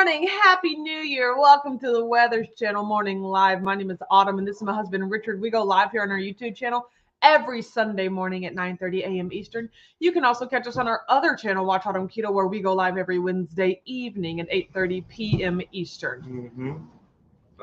morning. Happy New Year. Welcome to the Weather Channel Morning Live. My name is Autumn, and this is my husband, Richard. We go live here on our YouTube channel every Sunday morning at 9:30 a.m. Eastern. You can also catch us on our other channel, Watch Autumn Keto, where we go live every Wednesday evening at 8:30 p.m. Eastern. Mm-hmm.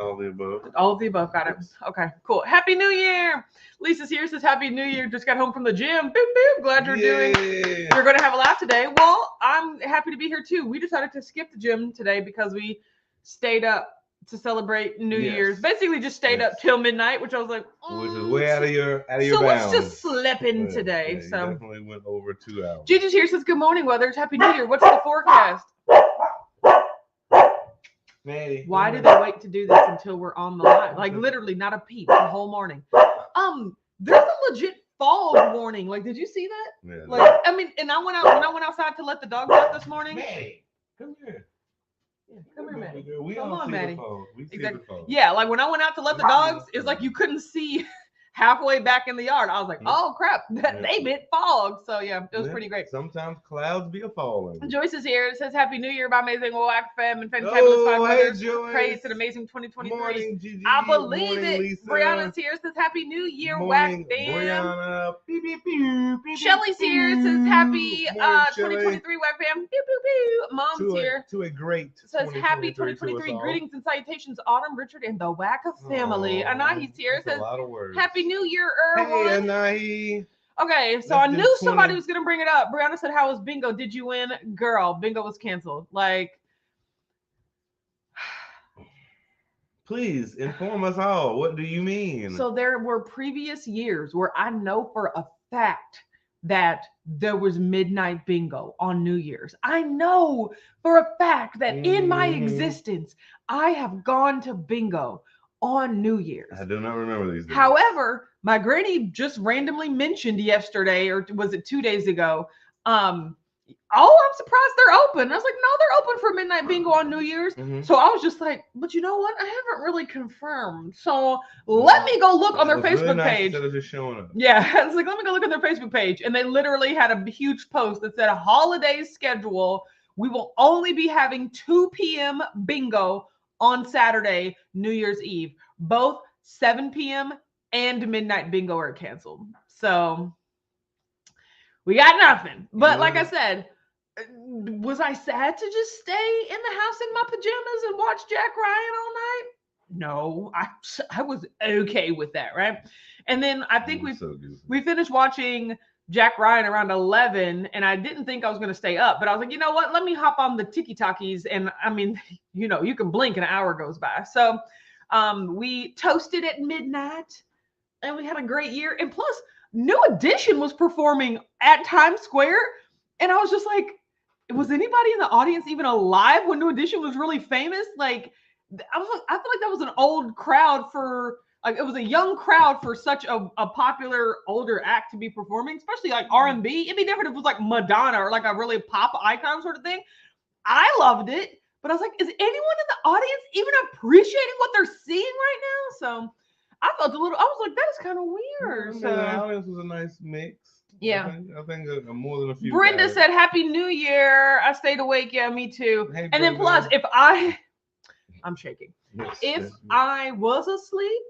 All of the above. All of the above. Got it. Okay, cool. Happy New Year. Lisa's here, says Happy New Year. Just got home from the gym. Boop, boop. Glad you're going to have a laugh today. Well, I'm happy to be here too. We decided to skip the gym today because we stayed up to celebrate New Year's. Basically just stayed up till midnight, which I was like, which is way out of your bounds. So let's just slip in today. Yeah, so definitely went over 2 hours. Gigi's here, says good morning, Weathers. Happy New Year. What's the forecast? Maddie, why do they wait to do this until we're on the live? Like literally not a peep the whole morning. There's a legit fog warning. Like, did you see that? Yeah, like, I mean, and when I went outside to let the dogs out this morning. Maddie, come here. Yeah, come here, Maddie. We come on, see Maddie. The fog. We see exactly. the fog. Yeah, like when I went out to let the dogs, it's like you couldn't see halfway back in the yard. I was like, oh crap, they meant fog. So yeah, it was pretty great. Sometimes clouds be a falling. Joyce is here. It says Happy New Year by Amazing Whack Fam and Fantabulous Five Brothers. Pray it's an amazing 2023. Morning, Gigi. I believe morning, it. Lisa. Brianna's here. Says Happy New Year, Morning, Whack Fam. Brianna. Beep, beep, beep, beep, Shelly's here. Says Happy morning, 2023, Whack Fam. Pew, pew, pew. Mom's here. To a great. Says Happy 2023. Greetings and salutations, Autumn, Richard, and the Whack family. Anahi's here. Says a lot of words. Happy New Year, Hey, Erwan. Anahi. Okay, so I knew somebody was gonna bring it up. Brianna said, "How was bingo? Did you win?" Girl, bingo was canceled. Like, please inform us all. What do you mean? So there were previous years where I know for a fact that there was midnight bingo on New Year's. I know for a fact that in my existence, I have gone to bingo on New Year's. I do not remember these days. However, my granny just randomly mentioned yesterday, or was it 2 days ago? I'm surprised they're open. I was like, no, they're open for midnight bingo on New Year's. So I was just like, but you know what? I haven't really confirmed. So let me go look on their Facebook page. Instead of just showing up. Yeah, I was like, let me go look on their Facebook page. And they literally had a huge post that said, holiday schedule. We will only be having 2 p.m. bingo on Saturday, New Year's Eve. Both 7 p.m. and midnight bingo are canceled. So we got nothing. But like I said, was I sad to just stay in the house in my pajamas and watch Jack Ryan all night? No, I was okay with that, right? And then I think we finished watching Jack Ryan around 11, and I didn't think I was going to stay up, but I was like, you know what? Let me hop on the tiki-takis, and I mean, you know, you can blink and an hour goes by. So we toasted at midnight, and we had a great year. And plus, New Edition was performing at Times Square, and I was just like, was anybody in the audience even alive when New Edition was really famous? Like, I feel like that was an old crowd for, like, it was a young crowd for such a popular older act to be performing, especially like R&B. It'd be different if it was like Madonna or like a really pop icon sort of thing. I loved it, but I was like, is anyone in the audience even appreciating what they're seeing right now? So I felt I was like, that is kind of weird. So the audience was a nice mix. Yeah. I think more than a few. Brenda said, Happy New Year. I stayed awake. Yeah, me too. Hey, and then plus, I'm shaking. Yes, if I was asleep,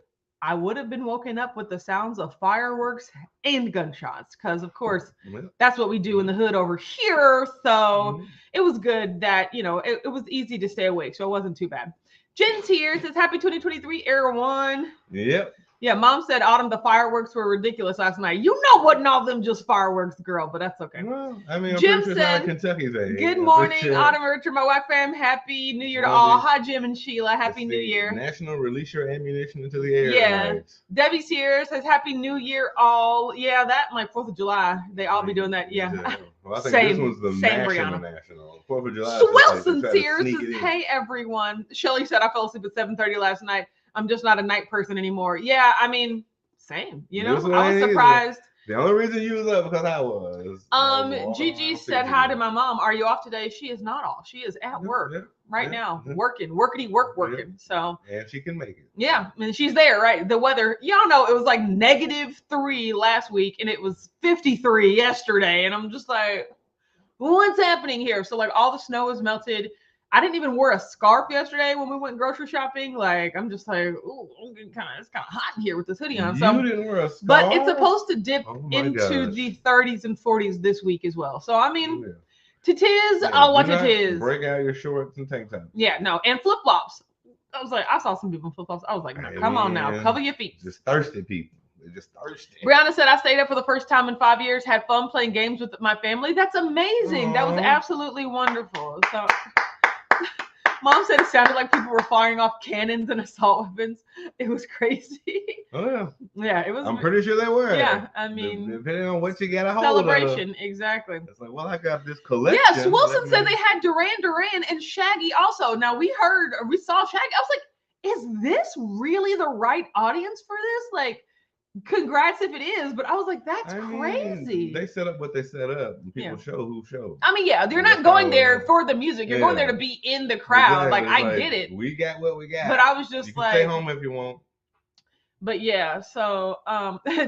I would have been woken up with the sounds of fireworks and gunshots. Because, of course, that's what we do in the hood over here. So it was good that, you know, it was easy to stay awake. So it wasn't too bad. Jen's here. Says, Happy 2023, Air One. Yep. Yeah, Mom said, Autumn, the fireworks were ridiculous last night. You know, wasn't all of them just fireworks, girl, but that's okay. Well, I mean, Jim sure said, Kentucky's day. Good morning, Autumn, Richard, my Whack fam. Happy New Year to all. Hi, Jim and Sheila. Happy New Year. National Release Your Ammunition into the Air. Yeah. Tonight. Debbie's here. Says, Happy New Year, all. Yeah, that and like 4th of July. They all be doing that. Yeah. Well, I think this one's the national. 4th of July. Swilson's here. Says, hey, everyone. Shelly said, I fell asleep at 7:30 last night. I'm just not a night person anymore. Yeah, I mean, same. You know, I was surprised. The only reason you was up because I was. Gigi said hi to my mom. Are you off today? She is not off. She is at work now, working. So. And she can make it. Yeah, and she's there, right? The weather, y'all know, it was like -3 last week, and it was 53 yesterday, and I'm just like, what's happening here? So like all the snow is melted. I didn't even wear a scarf yesterday when we went grocery shopping. Like, I'm just like, ooh, it's kind of hot in here with this hoodie on. So, You didn't wear a scarf? But it's supposed to dip into gosh. the 30s and 40s this week as well. So, I mean, yeah. Tis, I'll watch it is. Break out your shorts and tank tops. Yeah, no, and flip-flops. I was like, I saw some people in flip-flops. I was like, no, come on now, cover your feet. Just thirsty people. They're just thirsty. Brianna said, I stayed up for the first time in 5 years, had fun playing games with my family. That's amazing. Aww. That was absolutely wonderful. So Mom said it sounded like people were firing off cannons and assault weapons. It was crazy. Oh, yeah. Yeah, it was. I'm pretty sure they were. Yeah, I mean. Depending on what you got a hold celebration, of. exactly. It's like, well, I got this collection. Yes, Wilson said they had Duran Duran and Shaggy also. Now, we saw Shaggy. I was like, is this really the right audience for this? Like, congrats if it is, but I was like, that's crazy. They set up what they set up. And people show who show. I mean, yeah, you're not going there for the music. You're going there to be in the crowd. Exactly. Like, I get it. We got what we got. But I was just you can stay home if you want. But yeah, so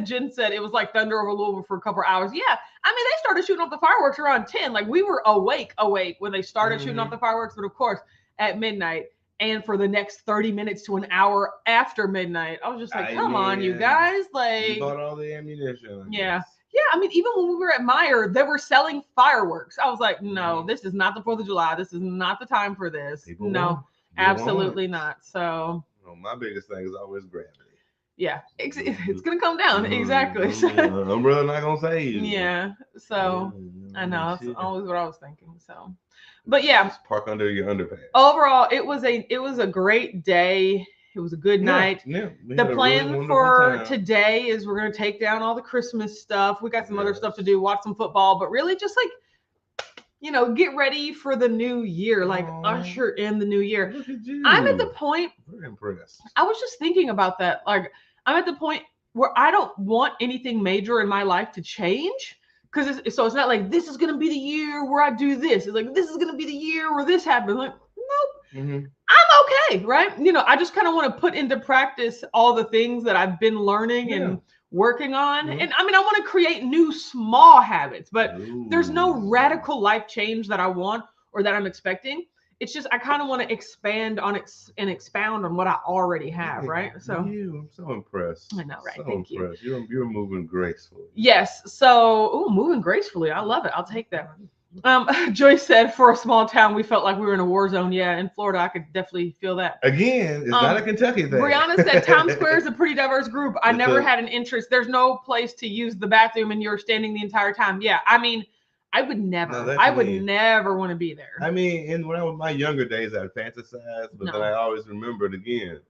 Jen said it was like thunder over Louisville for a couple of hours. Yeah, I mean, they started shooting off the fireworks around 10. Like, we were awake when they started shooting off the fireworks. But of course, at midnight. And for the next 30 minutes to an hour after midnight, I was just like, come on, you guys. Like, you bought all the ammunition. Yeah. Yeah. I mean, even when we were at Meyer, they were selling fireworks. I was like, no, this is not the 4th of July. This is not the time for this. No, absolutely not. So, well, my biggest thing is always gravity. Yeah, it's going to come down. Exactly. Umbrella not going to save you. Yeah. So, I know. That's always what I was thinking. So. But yeah, just park under your underpass. Overall, it was a great day. It was a good night. Yeah, the plan for today is we're going to take down all the Christmas stuff. We got some other stuff to do, watch some football, but really just like, get ready for the new year, like usher in the new year. Look at you. I'm at the point. We're impressed. I was just thinking about that. Like, I'm at the point where I don't want anything major in my life to change. Because it's not like this is going to be the year where I do this. It's like this is going to be the year where this happens. Like, nope, I'm okay, right? I just kind of want to put into practice all the things that I've been learning and working on. And I mean, I want to create new small habits, but there's no radical life change that I want or that I'm expecting. It's just I kind of want to expand on it and expound on what I already have, right? So I'm so impressed. I know, right? So Thank impressed. you. You're moving gracefully. Yes. So, moving gracefully. I love it. I'll take that. Joyce said, for a small town, we felt like we were in a war zone. Yeah, in Florida, I could definitely feel that. Again, it's not a Kentucky thing. Brianna said Times Square is a pretty diverse group. I never had an interest. There's no place to use the bathroom, and you're standing the entire time. Yeah, I mean. I would never. I would never want to be there. I mean, when I was my younger days, I fantasized, but then I always remembered again.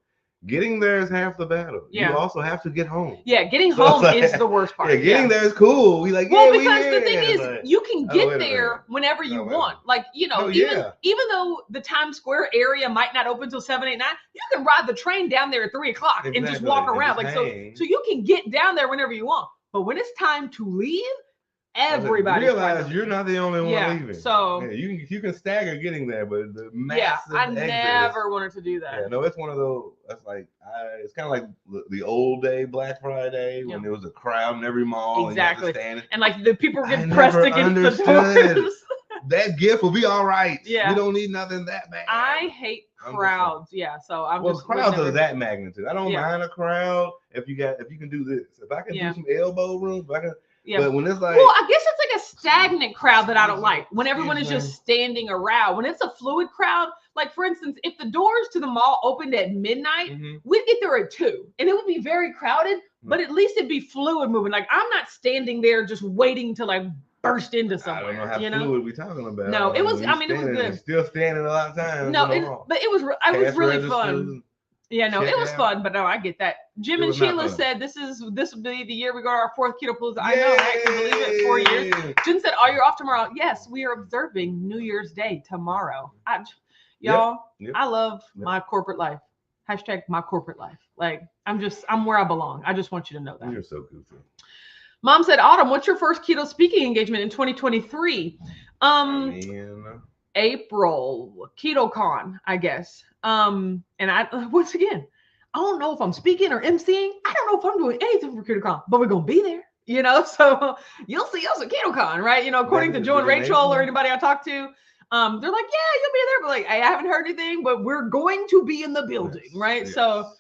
Getting there is half the battle. Yeah. You also have to get home. Yeah, getting home is the worst part. Yeah, getting there is cool. Because the thing is, you can get there whenever you want. Like, even though the Times Square area might not open until 7, 8, 9, you can ride the train down there at 3 o'clock and just walk around. Like, so you can get down there whenever you want. But when it's time to leave, everybody realize you're not the only one leaving. So you can stagger getting there, but the massive I never wanted to do that. Yeah, no, it's one of those. That's like it's kind of like the old day Black Friday when there was a crowd in every mall. Exactly, and like the people were getting pressed against the doors. That gift will be all right. Yeah, we don't need nothing that bad. I hate crowds. Yeah, so I'm just crowds of that magnitude. I don't mind a crowd if you can do this. If I can do some elbow room, if I can. Yeah. But when it's like, I guess it's like a stagnant crowd that I don't like. When everyone is just standing around. When it's a fluid crowd, like for instance, if the doors to the mall opened at midnight, we'd get there at 2, and it would be very crowded. But at least it'd be fluid moving. Like I'm not standing there just waiting to like burst into somewhere. I don't know how fluid we talking about. No, it was. I mean, it was good. Still standing a lot of times. No, but it was. It was really fun. Yeah, no, it was fun, but no, I get that. Jim and Sheila said this will be the year we go to our 4th Keto Palooza. I know, I can believe it. 4 years. Jen said, "Oh, you're off tomorrow." Yes, we are observing New Year's Day tomorrow. I love my corporate life. Hashtag my corporate life. Like I'm where I belong. I just want you to know that. You're so goofy. Mom said, "Autumn, what's your first keto speaking engagement in 2023?" April KetoCon, I guess. And once again, I don't know if I'm speaking or emceeing. I don't know if I'm doing anything for KetoCon, but we're gonna be there, so you'll see us at KetoCon, right? According to Joe and Rachel or anybody I talked to. They're like, yeah, you'll be there. But like, I haven't heard anything, but we're going to be in the building, yes, right? Yes. So,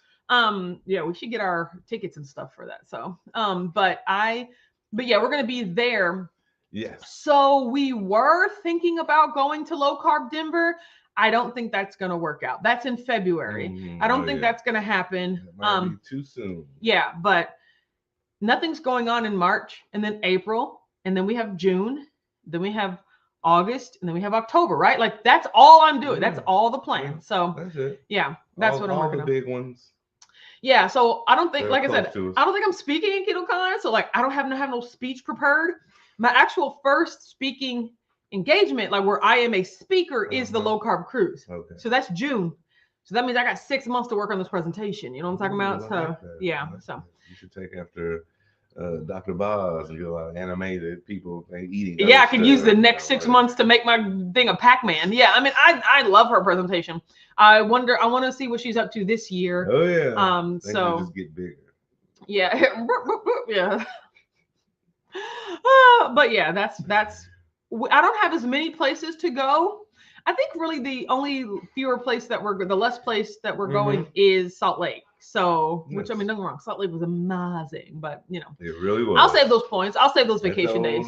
yeah, we should get our tickets and stuff for that. So, but yeah, we're going to be there. Yes. So we were thinking about going to Low Carb Denver. I don't think that's going to work out. That's in February. I don't think that's going to happen. It might be too soon. Yeah, but nothing's going on in March, and then April, and then we have June, then we have August, and then we have October, right? Like that's all I'm doing. That's all the plan. So that's it. Yeah, that's what I'm working on. All the big ones. Yeah, so I don't think, like I said, I don't think I'm speaking in KetoCon, so like I don't have no speech prepared. My actual first speaking engagement, like where I am a speaker, is the Low Carb Cruise. Okay. So that's June. So that means I got 6 months to work on this presentation. You know what I'm talking about? So yeah. So you should take after Dr. Boz and do a lot of animated people eating. Yeah, I could use the next 6 months to make my thing a Pac-Man. Yeah, I mean, I love her presentation. I want to see what she's up to this year. Oh yeah. So just get bigger. Yeah. Yeah. But yeah, that's I don't have as many places to go. I think really the only the less place that we're going is Salt Lake. So, which I mean, don't get me wrong, Salt Lake was amazing, but you know, it really was. I'll save those points. I'll save those vacation days.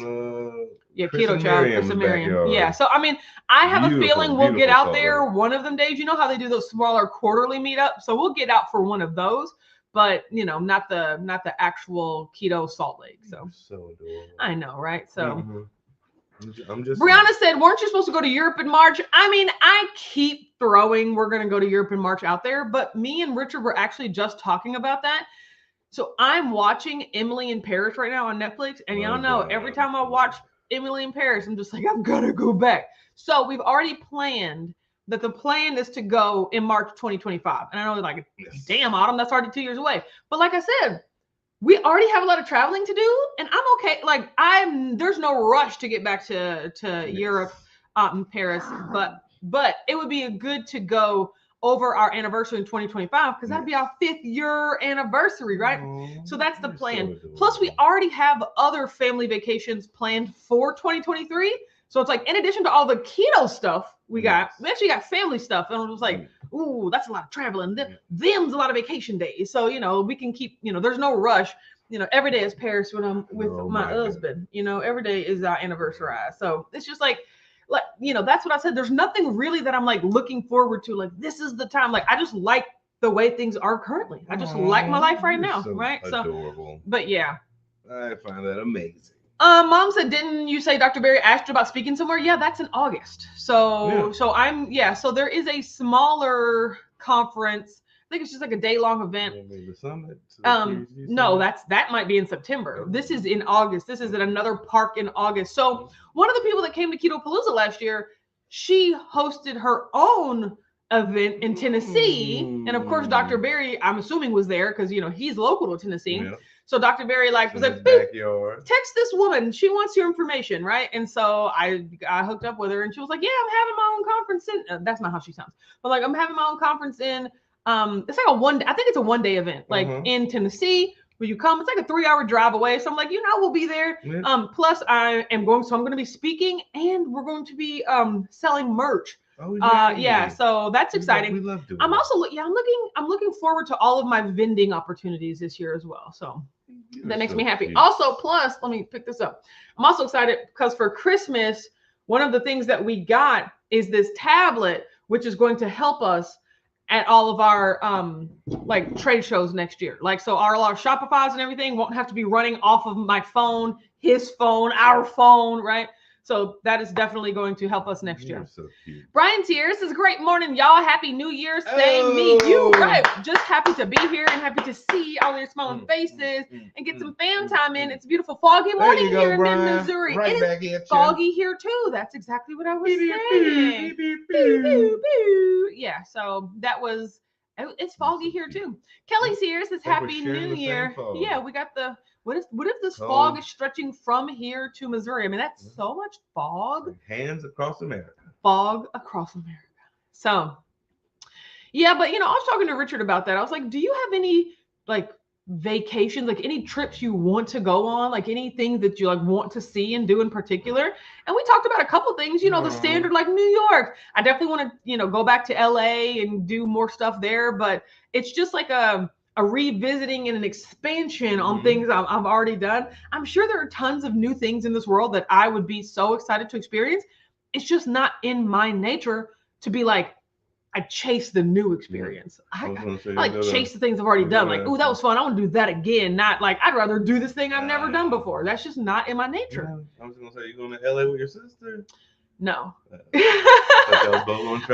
Yeah, Keto Child, Chris and Miriam. Yeah. So I mean, I have a feeling we'll get out there one of them days. You know how they do those smaller quarterly meetups? So we'll get out for one of those. But you know, not the actual Keto Salt Lake. So adorable. I know, right? So I'm just. Brianna said, "Weren't you supposed to go to Europe in March?" I mean, I keep throwing we're going to go to Europe in March out there, but me and Richard were actually just talking about that. So I'm watching Emily in Paris right now on Netflix, and y'all know every time I watch Emily in Paris, I'm just like, I'm gonna go back. So we've already planned that the plan is to go in March 2025. And I know, like, damn, Autumn, that's already 2 years away. But like I said, we already have a lot of traveling to do, and I'm okay. Like, there's no rush to get back to Europe, Paris, but it would be good to go over our anniversary in 2025 because that'd be our 5th year anniversary, right? So that's the plan. Plus, we already have other family vacations planned for 2023. So it's like, in addition to all the keto stuff we actually got family stuff. And I was like, ooh, that's a lot of traveling. Them's a lot of vacation days. So, you know, we can keep, you know, there's no rush. You know, every day is Paris when I'm with my husband. You know, every day is our anniversary. So it's just like, you know, that's what I said. There's nothing really that I'm like looking forward to. Like, this is the time. Like, I just like the way things are currently. I just like my life right now. Right. Adorable. So, but yeah. I find that amazing. Mom said, didn't you say Dr. Berry asked you about speaking somewhere? Yeah, that's in August. So so there is a smaller conference. I think it's just like a day-long event. The summit? No, that might be in September. This is in August. This is at another park in August. So one of the people that came to Keto Palooza last year, she hosted her own event in Tennessee. And of course, Dr. Berry, I'm assuming, was there because, you know, he's local to Tennessee. Yeah. So Dr. Berry was like, text this woman. She wants your information, right? And so I hooked up with her, and she was like, yeah, I'm having my own conference in. That's not how she sounds, but like, I'm having my own conference in. It's like I think it's a one-day event, like in Tennessee. Will you come? It's like a 3-hour drive away. So I'm like, you know, we'll be there. Yeah. Plus, I'm going to be speaking, and we're going to be selling merch. Oh, yeah. So that's exciting. We love doing I'm also I'm looking forward to all of my vending opportunities this year as well. So that makes me happy. Cute. Also, plus, let me pick this up. I'm also excited because for Christmas, one of the things that we got is this tablet, which is going to help us at all of our like trade shows next year. Like, so all our Shopify's and everything won't have to be running off of my phone, his phone, our phone, right? So that is definitely going to help us next year. So cute. Brian Tears says, great morning, y'all. Happy New Year. Same me, you, right? Just happy to be here and happy to see all your smiling faces and get some fam time in. It's a beautiful foggy morning here in Missouri. Right, it is foggy here too. That's exactly what I was saying. Yeah, so that was, it's foggy here too. Kelly Sears says, happy New Year. Yeah, we got the, what if this fog is stretching from here to Missouri? I mean, that's so much fog. Hands across America. Fog across America. So, yeah, but, you know, I was talking to Richard about that. I was like, do you have any, like, vacations, like any trips you want to go on, like anything that you like want to see and do in particular. And we talked about a couple things, you know, the standard, like New York. I definitely want to, you know, go back to LA and do more stuff there, but it's just like a revisiting and an expansion on things I've already done. I'm sure there are tons of new things in this world that I would be so excited to experience. It's just not in my nature to be like, I chase the new experience. I like chase the things I've already done. Like, oh, that was fun. I want to do that again. Not like, I'd rather do this thing I've never done before. That's just not in my nature. I was going to say, you going to LA with your sister? No.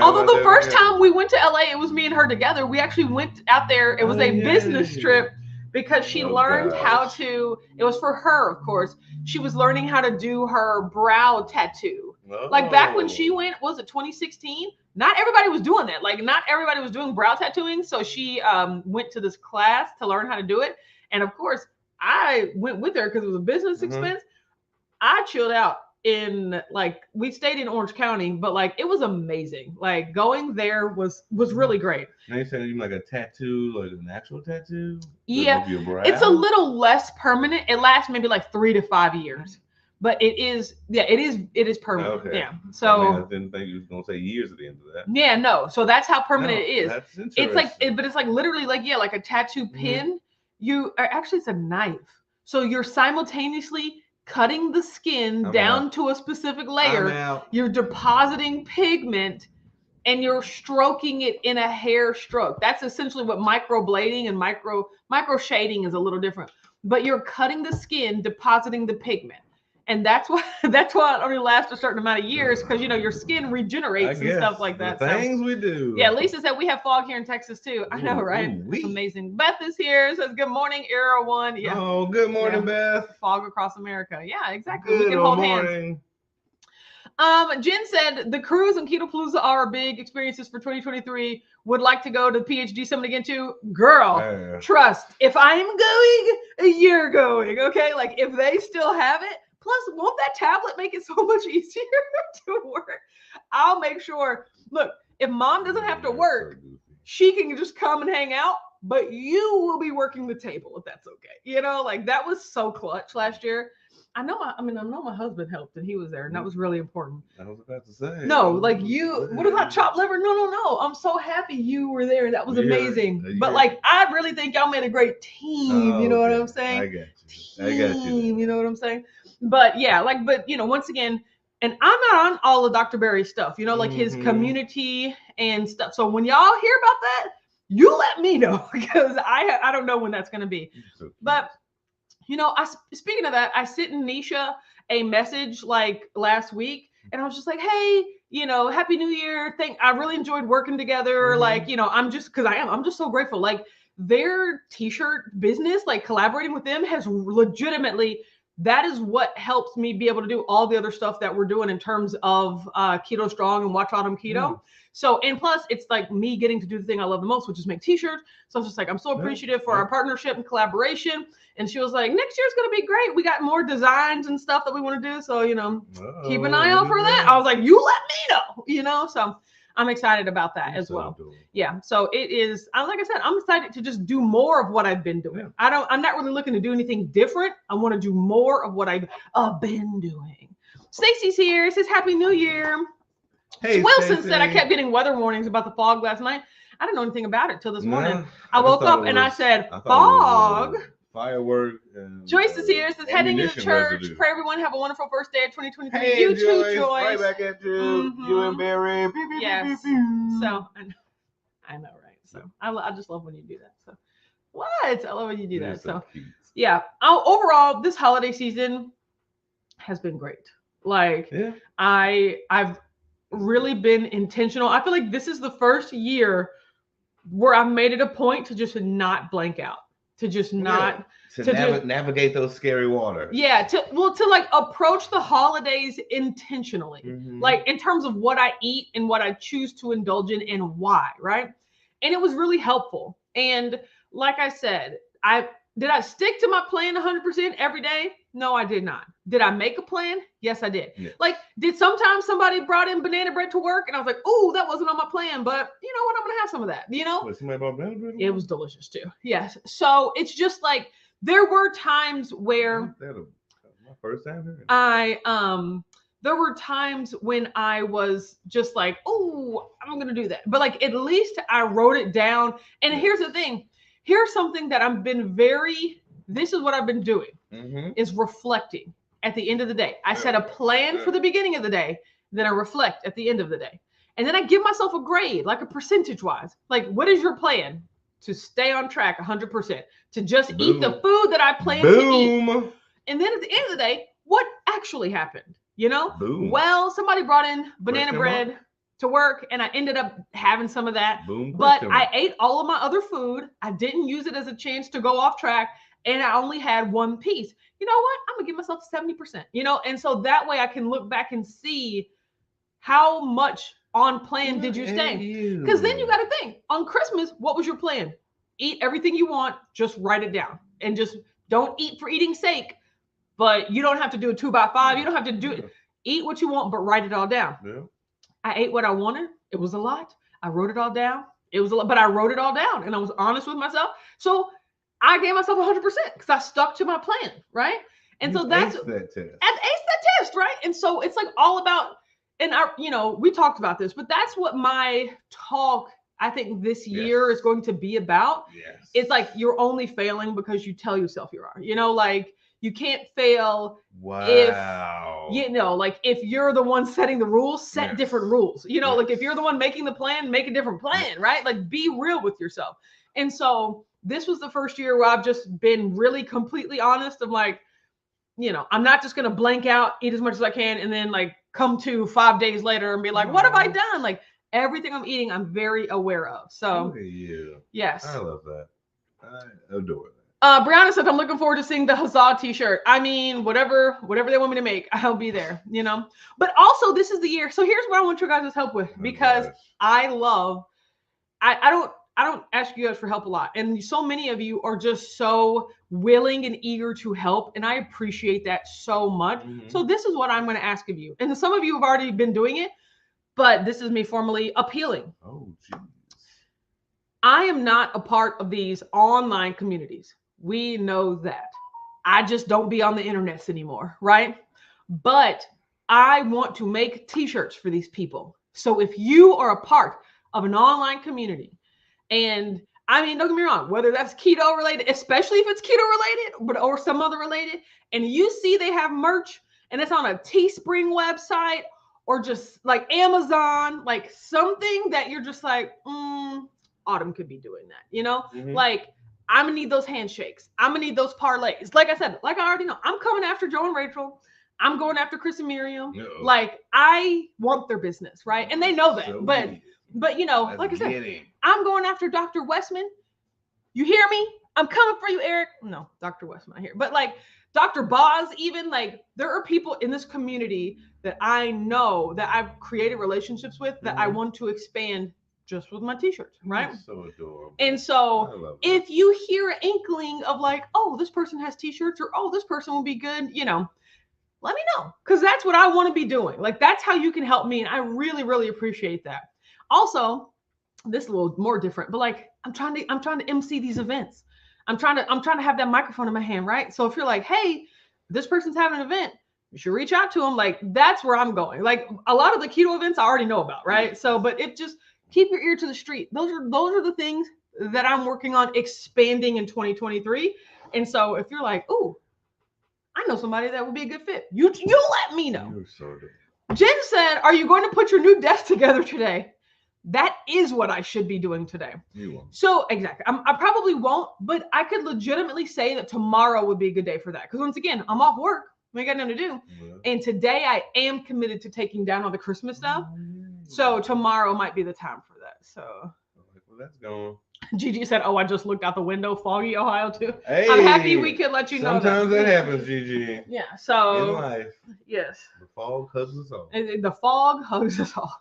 Although the first time we went to LA, it was me and her together. We actually went out there. It was a business trip because she learned how to, it was for her, of course. She was learning how to do her brow tattoo. Like back when she went, was it 2016? Not everybody was doing that. Like not everybody was doing brow tattooing. So she went to this class to learn how to do it. And of course, I went with her because it was a business expense. I chilled out in like, we stayed in Orange County, but like it was amazing. Like going there was really great. Now you saying you like a tattoo, like an actual tattoo? Yeah, it's a little less permanent. It lasts maybe like 3 to 5 years. But it is permanent. Okay. Yeah. So I didn't think you was gonna say years at the end of that. Yeah, no. So that's how permanent it is. That's interesting. It's like, but it's like literally like, yeah, like a tattoo pin. Actually it's a knife. So you're simultaneously cutting the skin down to a specific layer. You're depositing pigment and you're stroking it in a hair stroke. That's essentially what microblading and micro shading is a little different. But you're cutting the skin, depositing the pigment. And that's why it only lasts a certain amount of years, because you know your skin regenerates and stuff like that. The things we do. Yeah, Lisa said we have fog here in Texas too. I know, right? It's amazing. Beth is here. Says good morning, Era One. Yeah. Oh, good morning, Beth. Fog across America. Yeah, exactly. We can hold hands. Jen said the cruise and Keto Palooza are big experiences for 2023. Would like to go to the PhD Summit again too. Girl, trust. If I'm going, you're going. Okay, like if they still have it. Plus, won't that tablet make it so much easier to work? I'll make sure. Look, if mom doesn't have to work, she can just come and hang out, but you will be working the table if that's okay. You know, like that was so clutch last year. I know my husband helped and he was there, and that was really important. I was about to say. No, like what about chopped liver? No. I'm so happy you were there. That was amazing. But like, I really think y'all made a great team. You know what I'm saying? I got you. You know what I'm saying? But yeah, but you know, once again, and I'm not on all of Dr. Barry's stuff, you know, like his community and stuff. So when y'all hear about that, you let me know, because I don't know when that's going to be. But you know, speaking of that, I sent Nisha a message like last week, and I was just like, hey, you know, Happy New Year. I really enjoyed working together. Like, you know, I'm just so grateful. Like their t-shirt business, like collaborating with them has legitimately, that is what helps me be able to do all the other stuff that we're doing in terms of Keto Strong and Watch Autumn Keto. So, and plus it's like me getting to do the thing I love the most, which is make t-shirts. So I was just like, I'm so appreciative for our partnership and collaboration. And she was like, next year's going to be great. We got more designs and stuff that we want to do. So, you know, keep an eye out for that. I was like, you let me know, you know? So I'm excited about that as well. Yeah. So it is, like I said, I'm excited to just do more of what I've been doing. I'm not really looking to do anything different. I want to do more of what I've been doing. Stacy's here. Says Happy New Year. Hey, Wilson Stacey. said I kept getting weather warnings about the fog last night. I didn't know anything about it till this morning. I woke up and I said, fog. Firework. Joyce is here. Says heading into church. Residue. Pray everyone have a wonderful first day of 2023. Hey, you too, Joyce. Right back at you. You and Barry. Yes. So I know, right? So I just love when you do that. So what? I love when you do that. So yeah. Overall, this holiday season has been great. Like I've really been intentional. I feel like this is the first year where I've made it a point to just not blank out. To just not navigate those scary waters. Yeah, to like approach the holidays intentionally, like in terms of what I eat and what I choose to indulge in and why, right? And it was really helpful. And like I said, did I stick to my plan 100% every day? No, I did not. Did I make a plan? Yes, I did. Yeah. Like, did sometimes somebody brought in banana bread to work and I was like, oh, that wasn't on my plan, but you know what? I'm going to have some of that, you know? Wait, somebody brought banana bread? It was delicious too. Yes. So it's just like, there were times where my first time hearing. there were times when I was just like, oh, I'm going to do that. But like, at least I wrote it down. And here's the thing. Here's something that this is what I've been doing, is reflecting at the end of the day. I set a plan for the beginning of the day, then I reflect at the end of the day. And then I give myself a grade, like a percentage wise. Like, what is your plan? To stay on track 100%, to just eat the food that I plan to eat. And then at the end of the day, what actually happened? You know? Boom. Well, somebody brought in banana bread to work and I ended up having some of that. But I ate all of my other food. I didn't use it as a chance to go off track. And I only had one piece. You know what? I'm going to give myself 70%, you know? And so that way I can look back and see how much on plan did you stay? Because then you got to think, on Christmas, what was your plan? Eat everything you want, just write it down. And just don't eat for eating's sake. But you don't have to do a 2x5. You don't have to do it. Eat what you want, but write it all down. Yeah. I ate what I wanted. It was a lot. I wrote it all down. It was a lot, but I wrote it all down and I was honest with myself. So I gave myself 100% because I stuck to my plan, right? And so that's that test. I've aced that test, right? And so it's like all about, and we talked about this, but that's what my talk, I think this year is going to be about. Yes. It's like you're only failing because you tell yourself you are. You know, like you can't fail if you're the one setting the rules, set different rules. You know, like if you're the one making the plan, make a different plan, right? Like be real with yourself. And so this was the first year where I've just been really completely honest of like, I'm not just going to blank out, eat as much as I can, and then like come to 5 days later and be like, what have I done? Like everything I'm eating, I'm very aware of. So yes. I love that. I adore that. Brianna said, I'm looking forward to seeing the Huzzah t-shirt. I mean, whatever they want me to make, I'll be there, But also this is the year. So here's what I want your guys' help with, because I don't ask you guys for help a lot. And so many of you are just so willing and eager to help. And I appreciate that so much. So this is what I'm going to ask of you. And some of you have already been doing it, but this is me formally appealing. Oh, geez. I am not a part of these online communities. We know that. I just don't be on the internets anymore, right? But I want to make t-shirts for these people. So if you are a part of an online community, and I mean, don't get me wrong, whether that's keto related, especially if it's keto related, or some other related, and you see they have merch and it's on a Teespring website or just like Amazon, like something that you're just like, Autumn could be doing that, like I'm gonna need those handshakes. I'm gonna need those parlays. Like I said, like I already know, I'm coming after Joe and Rachel. I'm going after Chris and Miriam. Like I want their business, right? And they know that, but like I said, I'm going after Dr. Westman. You hear me? I'm coming for you, Eric. No, Dr. Westman, I hear. But like Dr. Boz, even like there are people in this community that I know that I've created relationships with that I want to expand just with my t-shirts, right? That's so adorable. And so if you hear an inkling of like, oh, this person has t-shirts, or oh, this person will be good, let me know, because that's what I want to be doing. Like that's how you can help me, and I really, really appreciate that. Also, this is a little more different, but like I'm trying to MC these events. I'm trying to have that microphone in my hand, right? So if you're like, hey, this person's having an event, you should reach out to them. Like that's where I'm going. Like a lot of the keto events I already know about, right? So, but it just keep your ear to the street. Those are the things that I'm working on expanding in 2023. And so if you're like, ooh, I know somebody that would be a good fit, you let me know. Jen said, are you going to put your new desk together today? That is what I should be doing today. You won't. So exactly. I probably won't, but I could legitimately say that tomorrow would be a good day for that. Because once again, I'm off work. I ain't got nothing to do. Yeah. And today I am committed to taking down all the Christmas stuff. So tomorrow might be the time for that. So well, that's going. Gigi said, oh, I just looked out the window, foggy Ohio too. Hey, I'm happy we could let you know that. Sometimes that happens, Gigi. Yeah. So in life. Yes. The fog hugs us all. And the fog hugs us all.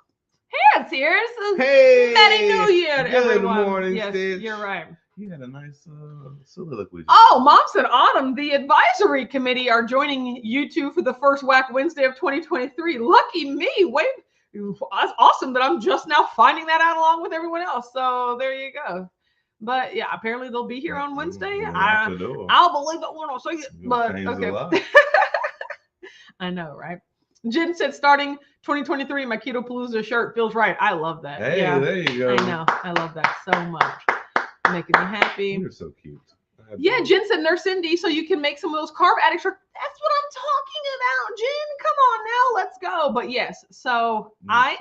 Hey, Tears. Hey. Merry New Year, good everyone. Morning, yes, Stitch. You're right. He had a nice soliloquy. Oh, Moms and Autumn, the advisory committee are joining you two for the first Whack Wednesday of 2023. Lucky me. Wait, that's awesome that I'm just now finding that out along with everyone else. So there you go. But yeah, apparently they'll be here on Wednesday. I'll believe it when I see it. But okay. I know, right? Jen said, starting 2023, my Keto Palooza shirt feels right. I love that. Hey, yeah. There you go. I know. I love that so much. Making me happy. You're so cute. Yeah, Jen said, Nurse Cindy, so you can make some of those carb addict shirts. That's what I'm talking about, Jen. Come on now, let's go. But yes, so I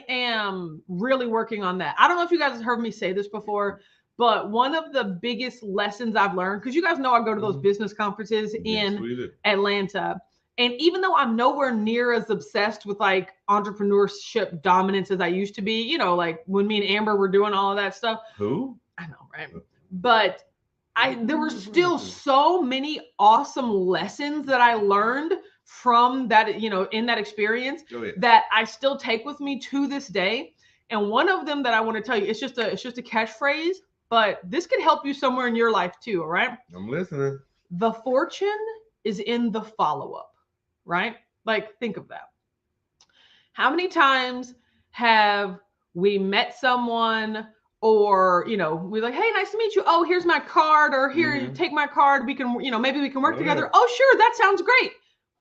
am really working on that. I don't know if you guys have heard me say this before, but one of the biggest lessons I've learned, because you guys know I go to those business conferences in Atlanta. And even though I'm nowhere near as obsessed with like entrepreneurship dominance as I used to be, you know, like when me and Amber were doing all of that stuff. Who? I know, right? But there were still so many awesome lessons that I learned from that, you know, in that experience that I still take with me to this day. And one of them that I want to tell you, it's just a catchphrase, but this could help you somewhere in your life too. All right. I'm listening. The fortune is in the follow-up. Right? Like, think of that. How many times have we met someone or, you know, we're like, hey, nice to meet you. Oh, here's my card, or here, take my card. We can, you know, maybe we can work together. Oh, sure. That sounds great.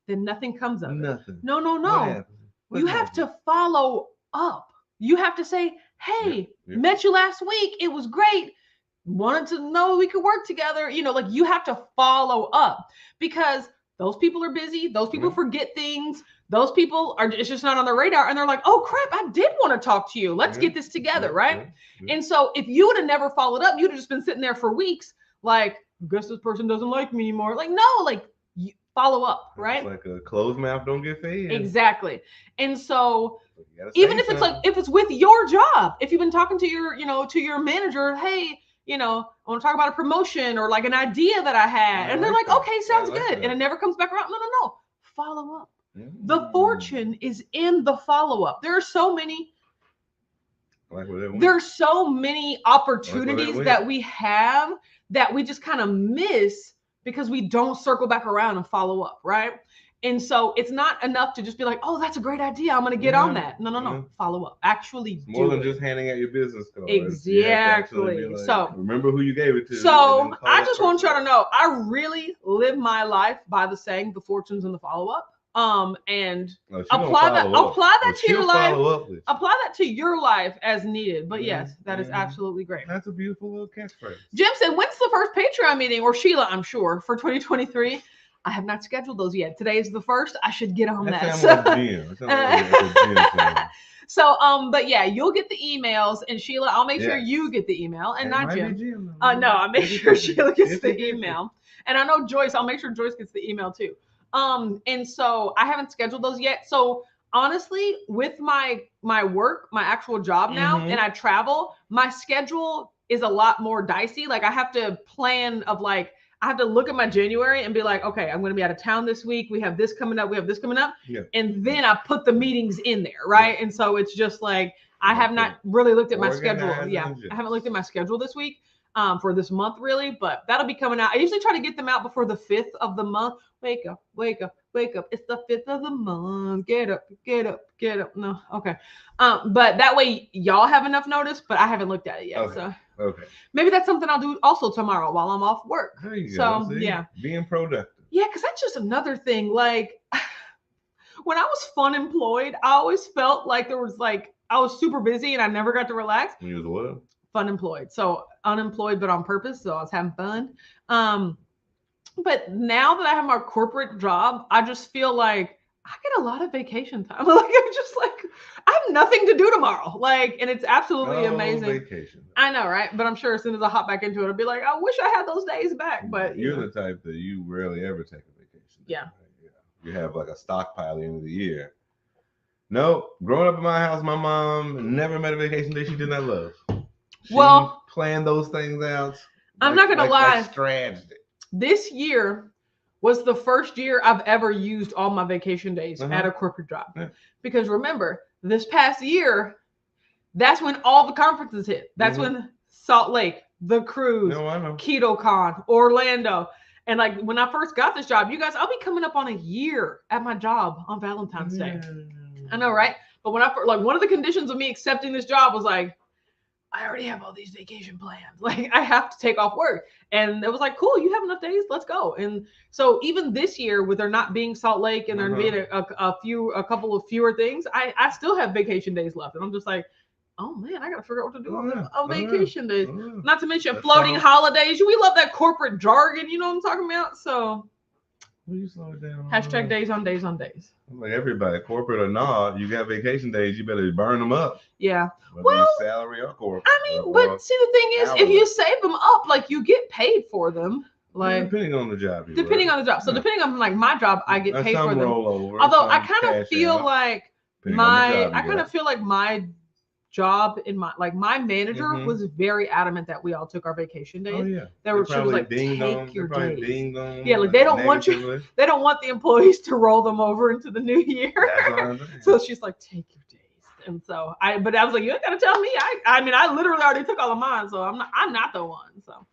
Then nothing comes of it. Nothing. No. You have to follow up. You have to say, hey, met you last week. It was great. Wanted to know we could work together. You know, like you have to follow up because those people are busy. Those people forget things. Those people it's just not on their radar. And they're like, oh crap, I did want to talk to you. Let's get this together. Right. And so if you would have never followed up, you'd have just been sitting there for weeks. Like, I guess this person doesn't like me anymore. Like, no, like you follow up. Right. It's like a closed mouth don't get fed. Exactly. And so even if it's like, if it's with your job, if you've been talking to your, you know, to your manager, hey, you know, I want to talk about a promotion or like an idea that I had. And they're like, okay, sounds good. And it never comes back around. No. Follow up. The fortune is in the follow-up. There are so many. There's so many opportunities that we have that we just kind of miss because we don't circle back around and follow up, right? And so it's not enough to just be like, oh, that's a great idea. I'm going to get on that. No. Follow up. Actually do more than just handing out your business card. Exactly. Like, so remember who you gave it to. So I just want y'all to know, I really live my life by the saying, the fortune's in the follow-up. And apply that to your life. Apply that to your life as needed. But yes, that is absolutely great. That's a beautiful little catchphrase. Jim said, when's the first Patreon meeting, or Sheila, I'm sure, for 2023? I have not scheduled those yet. Today is the first. I should get on that. So, but yeah, you'll get the emails, and Sheila, I'll make sure you get the email, and not Jim. No, I'll make sure Sheila gets the email, and I know Joyce. I'll make sure Joyce gets the email too. And so I haven't scheduled those yet. So honestly, with my work, my actual job now, and I travel, my schedule is a lot more dicey. Like I have to plan of like, I have to look at my January and be like, okay, I'm going to be out of town this week. We have this coming up. We have this coming up. Yeah. And then I put the meetings in there. Right. Yeah. And so it's just like, I have not really looked at my schedule. Yeah. I haven't looked at my schedule this week, for this month really, but that'll be coming out. I usually try to get them out before the 5th of the month. Wake up, wake up, wake up. It's the 5th of the month. Get up, get up, get up. No. Okay. But that way y'all have enough notice, but I haven't looked at it yet. Okay. So maybe that's something I'll do also tomorrow while I'm off work. There you go. See? Yeah. Being productive. Yeah. Cause that's just another thing. Like when I was fun employed, I always felt like there was like, I was super busy and I never got to relax. When you was what? Fun employed. So unemployed, but on purpose. So I was having fun. But now that I have my corporate job, I just feel like I get a lot of vacation time. Like I'm just like, I have nothing to do tomorrow. Like, and it's absolutely amazing. Vacation. I know, right? But I'm sure as soon as I hop back into it, I'll be like, I wish I had those days back. But you're the type that you rarely ever take a vacation. Yeah. Right? You have like a stockpile at the end of the year. No, growing up in my house, my mom never made a vacation day she did not love. She planned those things out. I'm not gonna lie. Strategized it. This year was the first year I've ever used all my vacation days at a corporate job. Yeah. Because remember, this past year, that's when all the conferences hit. That's when Salt Lake, the cruise, No, I know. Keto Con, Orlando. And like when I first got this job, you guys, I'll be coming up on a year at my job on Valentine's Day. I know, right? But when I like one of the conditions of me accepting this job was like, I already have all these vacation plans. Like I have to take off work. And it was like, cool, you have enough days, let's go. And so even this year, with there not being Salt Lake and there being a couple of fewer things, I still have vacation days left. And I'm just like, oh man, I gotta figure out what to do on vacation days. Not to mention floating holidays. We love that corporate jargon, you know what I'm talking about? So will you slow it down? Hashtag days on days on days. Like everybody, corporate or not, you got vacation days, you better burn them up. Yeah. Whether salary or corporate. I mean, but see, the thing is, if you save them up, like you get paid for them. Like depending on the job. Depending on the job. So depending on like my job, I get paid for them. Rollover, although I kind of feel like my job in my manager was very adamant that we all took our vacation days. Oh, yeah. She was like, take your days. Yeah, like they don't want the employees to roll them over into the new year. So she's like, take your days. And so I was like, you ain't gotta tell me. I mean, I literally already took all of mine, so I'm not the one. So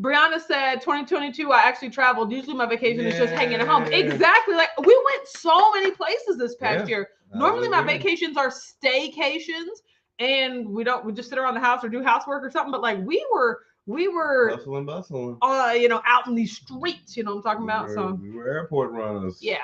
Brianna said 2022, I actually traveled. Usually my vacation is just hanging at home. Exactly. Like we went so many places this past year. Normally my vacations are staycations and we just sit around the house or do housework or something. But like we were bustling. Out in these streets, you know what I'm talking about. So we were airport runners. Yeah.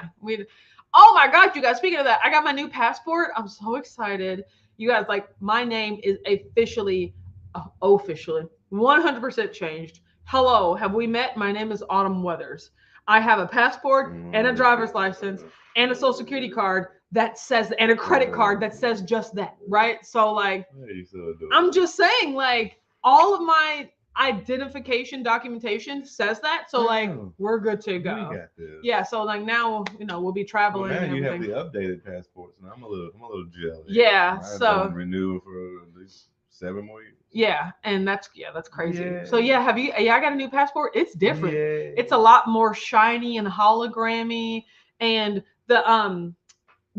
Oh my God, you guys, speaking of that, I got my new passport. I'm so excited. You guys, like my name is officially 100% changed. Hello, have we met? My name is Autumn Weathers. I have a passport and a driver's license and a social security card that says, and a credit card that says just that, right? So like, I'm just saying, like all of my identification documentation says that. So like, we're good to go. We got this. Yeah. So like now, we'll be traveling. Well, now and you everything. have the updated passports, and I'm a little jealous. Yeah. I've been renewed for at least 7 more years. Yeah, and that's crazy. Yeah. So I got a new passport. It's different. Yeah. It's a lot more shiny and hologrammy, and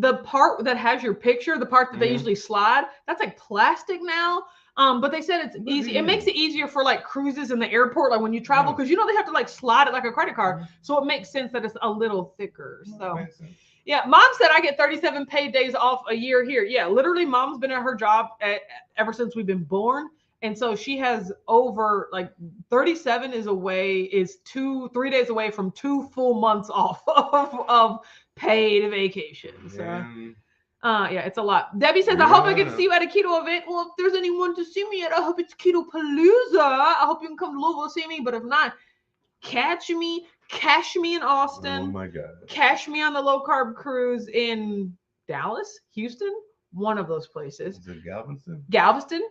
the part that has your picture, the part that they usually slide, that's like plastic now. But they said it's easy. It makes it easier for like cruises in the airport, like when you travel, because they have to like slide it like a credit card. So it makes sense that it's a little thicker. So yeah, Mom said I get 37 paid days off a year here. Yeah, literally, Mom's been at her job ever since we've been born. And so she has over like 37 is 3 days away from 2 full months off of paid vacation. So yeah, it's a lot. Debbie says, I hope I get to see you at a keto event. Well, if there's anyone to see me at, I hope it's Keto Palooza. I hope you can come to Louisville see me. But if not, cash me in Austin. Oh my God. Cash me on the low carb cruise in Dallas, Houston, one of those places. Is it Galveston?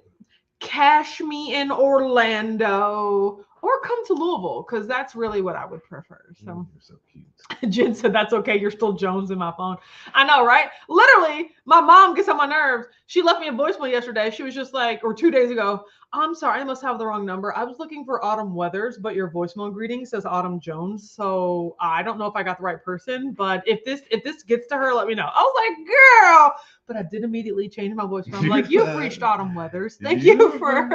Cash me in Orlando, or come to Louisville, because that's really what I would prefer. So you're so cute. Jen said, that's okay. You're still Jones in my phone. I know, right? Literally, my mom gets on my nerves. She left me a voicemail yesterday. She was just like, or 2 days ago, I'm sorry, I must have the wrong number. I was looking for Autumn Weathers, but your voicemail greeting says Autumn Jones. So I don't know if I got the right person, but if this gets to her, let me know. I was like, girl, but I did immediately change my voicemail. I'm like, you've reached Autumn Weathers. Thank you for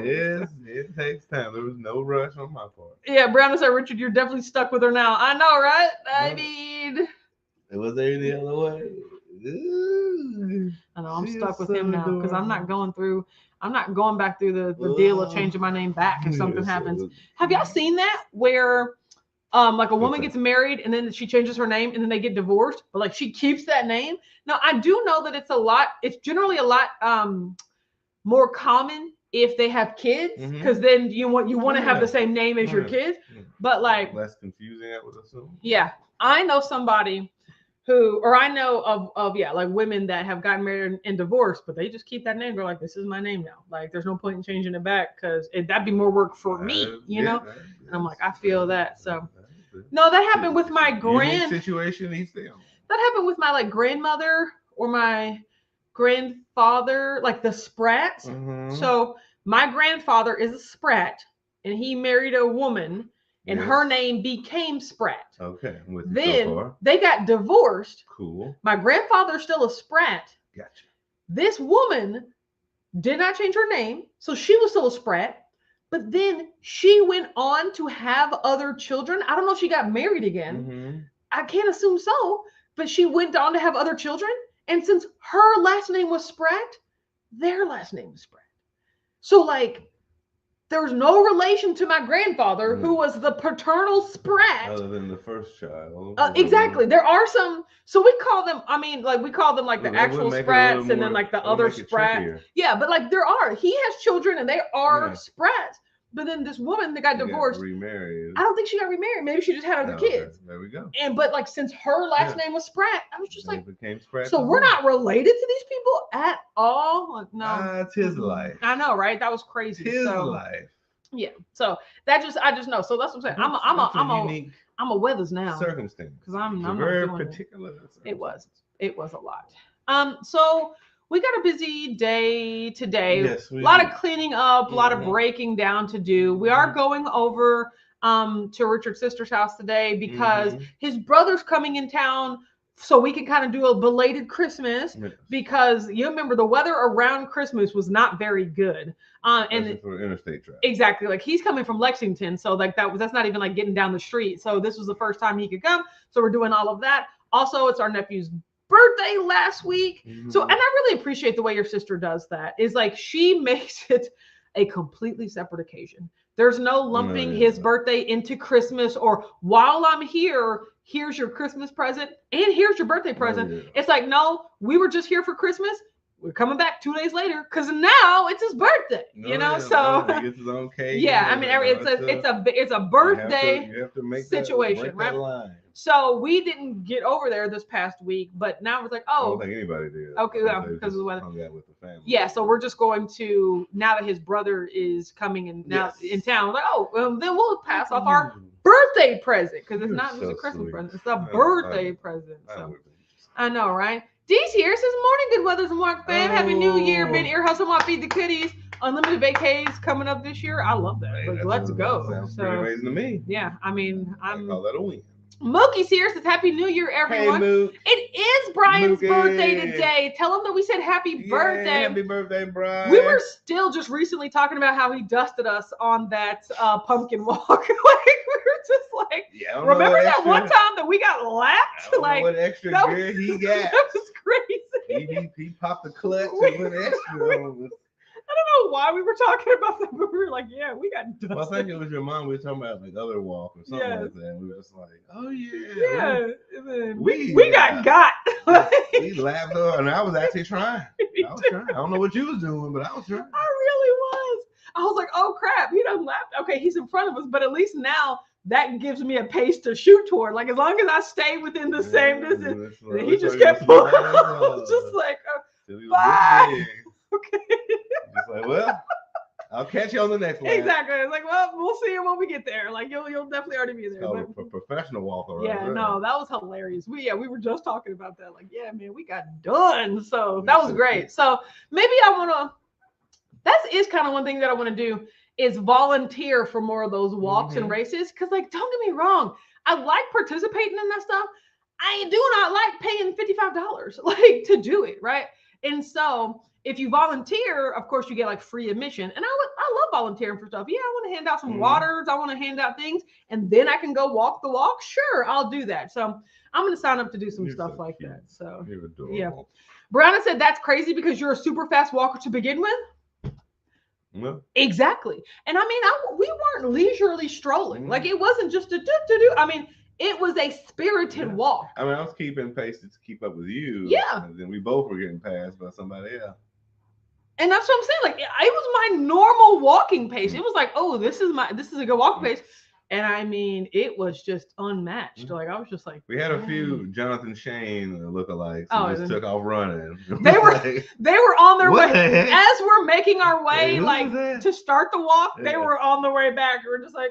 it takes time. There was no rush on my part. Yeah, Brown said, Richard, you're definitely stuck with her now. I know, right? I mean, was there any other way? I know I'm stuck with him now because I'm not going back through the deal of changing my name back if something happens. Have y'all seen that where like a woman gets married and then she changes her name and then they get divorced, but like she keeps that name? Now I do know that it's generally a lot more common if they have kids, because then you want to have the same name as your kids, but like less confusing, I would assume. Yeah, I know somebody I know of like women that have gotten married and divorced, but they just keep that name. They're like, this is my name now. Like, there's no point in changing it back because that'd be more work for me, you know? And I'm like, I feel that. So, no, that happened with my situation. That happened with my like grandmother or my grandfather, like the Sprats. So my grandfather is a Sprat, and he married a woman. And her name became Sprat. Okay. Then they got divorced. Cool. My grandfather's still a Sprat. Gotcha. This woman did not change her name. So she was still a Spratt. But then she went on to have other children. I don't know if she got married again. Mm-hmm. I can't assume so. But she went on to have other children. And since her last name was Spratt, their last name was Spratt. So, like, there's no relation to my grandfather, who was the paternal Spratt. Other than the first child. Exactly. There are some. So we call them, I mean, like, we call them like the actual Sprats and then like the other Sprats. Yeah, but like there are. He has children and they are Sprats. But then this woman that got divorced, remarried. I don't think she got remarried. Maybe she just had other kids. There we go. But like since her last name was Spratt, I was just like, became Spratt. So we're not related to these people at all. Like, no, it's his life. I know, right? That was crazy. His life. Yeah. So I just know. So that's what I'm saying. I'm a Weathers now. Circumstance. Because I'm very particular. It was a lot. So we got a busy day today. Yes, a lot of cleaning up, a lot of breaking down to do. We are going over to Richard's sister's house today because his brother's coming in town, so we can kind of do a belated Christmas because you remember the weather around Christmas was not very good. And for interstate traffic. Exactly. Like he's coming from Lexington, so like that's not even like getting down the street. So this was the first time he could come. So we're doing all of that. Also, it's our nephew's birthday last week. So, and I really appreciate the way your sister does that. Is like she makes it a completely separate occasion. There's no lumping his birthday into Christmas or while I'm here, here's your Christmas present and here's your birthday present. It's like, no, we were just here for Christmas. We're coming back 2 days later because now it's his birthday, so he gets his own cake. Yeah, I mean, it's a birthday you have to make situation, right? So we didn't get over there this past week, but now we're like, I don't think anybody did. Okay, because of the weather. Hung out with the family. Yeah, so we're just going to, now that his brother is coming in town, like, then we'll pass off our birthday present because it's not just a Christmas present, it's a birthday present. So I know, right? Dee's here. Says morning, good weathers and walk fam. Happy New Year. Been ear hustle my feed the kitties. Unlimited vacays coming up this year. I love that. Like, let's go. Sounds pretty amazing to me. Yeah, I mean, I call that a win. Mookie's here. Says Happy New Year, everyone. Hey, Mook. It is Brian's birthday today. Tell him that we said happy birthday. Happy birthday, Brian. We were still just recently talking about how he dusted us on that pumpkin walk. Like we were just like, remember that one time that we got lapped? Like what extra gear he got? That was crazy. He popped the clutch and went extra. I don't know why we were talking about that, but we were like, yeah, we got dusted. Well, I think it was your mom. We were talking about like other walk or something like that. And we were just like, oh yeah. We got. We laughed on, and I was actually trying. I don't know what you was doing, but I was trying. I really was. I was like, oh crap, he done laughed. Okay, he's in front of us, but at least now that gives me a pace to shoot toward. Like as long as I stay within the same distance, he just kept pulling. I was just like, bye. Okay. Just like, well, I'll catch you on the next one. Exactly. It's like, well, we'll see you when we get there. Like you'll definitely already be there. A professional walk around. Yeah, no, that was hilarious. We were just talking about that. Like, yeah, man, we got done. So that was great. So maybe that is kind of one thing that I want to do is volunteer for more of those walks and races. Cause like, don't get me wrong. I like participating in that stuff. I do not like paying $55 like to do it. Right. And so if you volunteer, of course, you get like free admission. And I love volunteering for stuff. Yeah, I want to hand out some waters. I want to hand out things. And then I can go walk the walk. Sure, I'll do that. So I'm going to sign up to do some stuff like that. So yeah. Brianna said that's crazy because you're a super fast walker to begin with. Well, exactly. And I mean, we weren't leisurely strolling. Like it wasn't just a do. I mean, it was a spirited walk. I mean, I was keeping pace to keep up with you. Yeah. And then we both were getting passed by somebody else. And that's what I'm saying. Like it was my normal walking pace. It was like, oh, this is a good walking pace. And I mean, it was just unmatched. Like I was just like, we had a few Jonathan Shane lookalikes who just took off running. They were on their way as we're making our way to start the walk. They were on their way back. We were just like,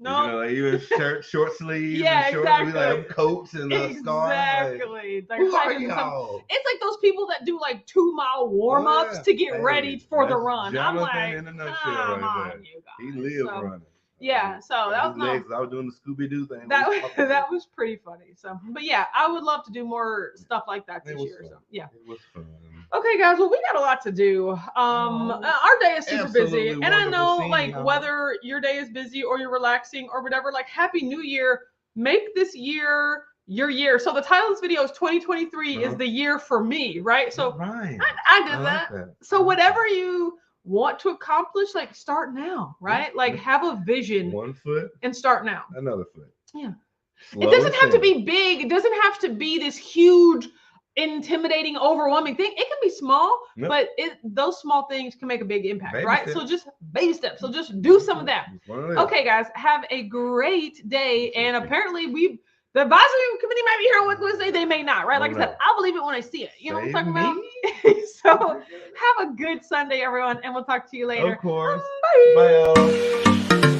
no, you know, like even short sleeves, exactly. Like coats and scarf. Exactly. Like, who are y'all? It's like those people that do like 2 mile warm-ups to get ready for the run. Jonathan I'm like, in a nutshell right there. He lived running. Yeah, so that was nice. I was doing the Scooby-Doo thing. That was pretty funny. So, but yeah, I would love to do more stuff like that this year. Fun. So yeah, it was fun. Okay, guys. Well, we got a lot to do. Our day is super busy, and I know, like, whether your day is busy or you're relaxing or whatever. Like, Happy New Year! Make this year your year. So the title of this video is 2023 is the year for me, right? So right. I did that. So whatever you want to accomplish, like, start now, right? Like, have a vision. 1 foot and start now. Another foot. Yeah. It doesn't have to be big. It doesn't have to be this huge, intimidating, overwhelming thing. It can be small, but those small things can make a big impact, right? So just baby steps. So just do some of that. Okay, guys, have a great day. And apparently the advisory committee might be here on Wednesday. They may not, right? Like I said, I'll believe it when I see it. You know what I'm talking about? So have a good Sunday, everyone, and we'll talk to you later. Of course. Bye. Bye, y'all.